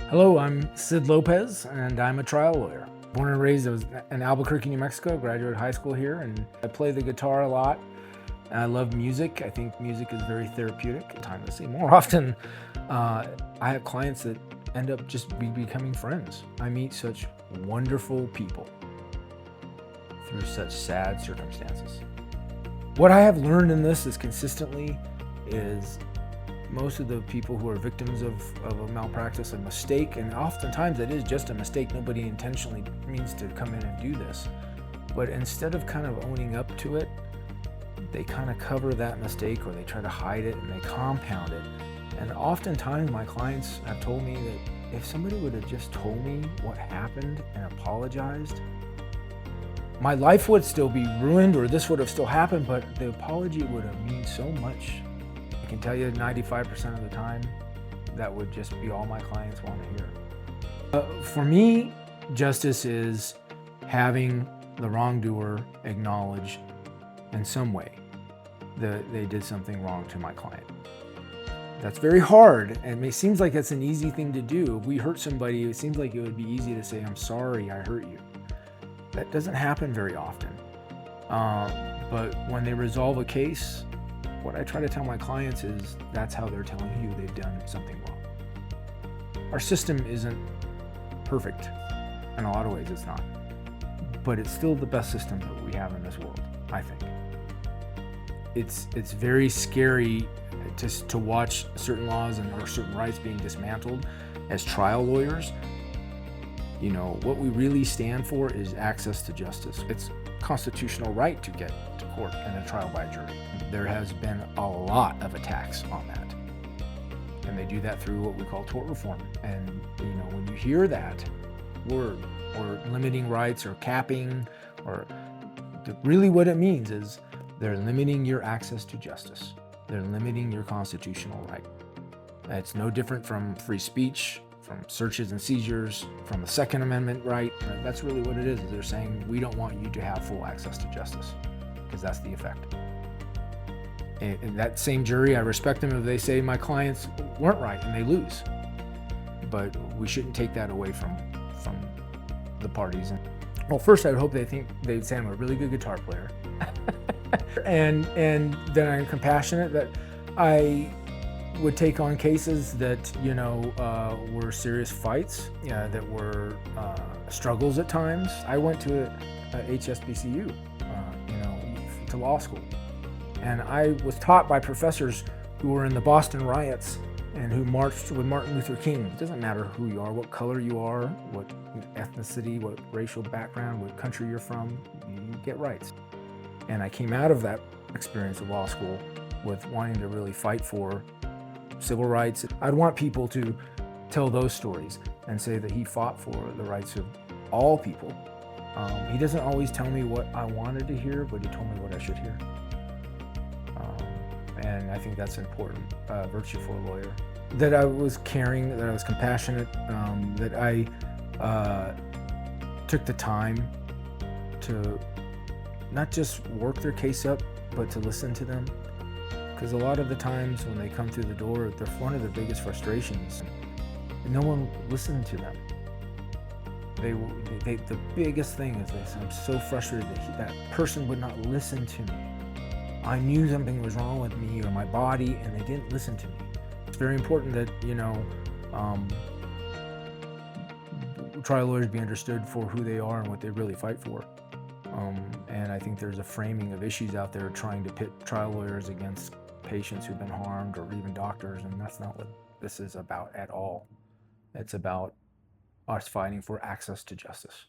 Hello, I'm Cid Lopez, and I'm a trial lawyer. Born and raised, I was in Albuquerque, New Mexico, graduated high school here, and I play the guitar a lot. And I love music. I think music is very therapeutic. Time to see more often. I have clients that end up just becoming friends. I meet such wonderful people through such sad circumstances. What I have learned in this is consistently is most of the people who are victims of a malpractice, a mistake, and oftentimes it is just a mistake. Nobody intentionally means to come in and do this. But instead of kind of owning up to it, they kind of cover that mistake, or they try to hide it, and they compound it. And oftentimes my clients have told me that if somebody would have just told me what happened and apologized, my life would still be ruined, or this would have still happened, but the apology would have meant so much. I can tell you 95% of the time, that would just be all my clients want to hear. For me, justice is having the wrongdoer acknowledge in some way that they did something wrong to my client. That's very hard, and it seems like it's an easy thing to do. If we hurt somebody, it seems like it would be easy to say, "I'm sorry, I hurt you." That doesn't happen very often. But when they resolve a case, what I try to tell my clients is that's how they're telling you they've done something wrong. Our system isn't perfect. In a lot of ways, it's not. But it's still the best system that we have in this world, I think. It's very scary to watch certain laws or certain rights being dismantled. As trial lawyers, you know, what we really stand for is access to justice. It's a constitutional right to get to court and a trial by jury. There has been a lot of attacks on that. And they do that through what we call tort reform. And, you know, when you hear that word, or limiting rights, or capping, or really what it means is they're limiting your access to justice. They're limiting your constitutional right. It's no different from free speech, from searches and seizures, from the Second Amendment right. That's really what it is. They're saying we don't want you to have full access to justice, because that's the effect. And that same jury, I respect them if they say my clients weren't right and they lose. But we shouldn't take that away from the parties. Well, first I'd hope they'd say I'm a really good guitar player. and then I'm compassionate, that I would take on cases that, you know, were serious fights, that were struggles at times. I went to HSBCU, you know, to law school. And I was taught by professors who were in the Boston riots and who marched with Martin Luther King. It doesn't matter who you are, what color you are, what ethnicity, what racial background, what country you're from, you get rights. And I came out of that experience of law school with wanting to really fight for civil rights. I'd want people to tell those stories and say that he fought for the rights of all people. He doesn't always tell me what I wanted to hear, but he told me what I should hear. And I think that's an important virtue for a lawyer. That I was caring, that I was compassionate, that I took the time to not just work their case up, but to listen to them. Because a lot of the times when they come through the door, one of their biggest frustrations, no one listened to them. The biggest thing is this: I'm so frustrated that person would not listen to me. I knew something was wrong with me or my body, and they didn't listen to me. It's very important that, you know, trial lawyers be understood for who they are and what they really fight for. And I think there's a framing of issues out there trying to pit trial lawyers against patients who've been harmed, or even doctors, and that's not what this is about at all. It's about us fighting for access to justice.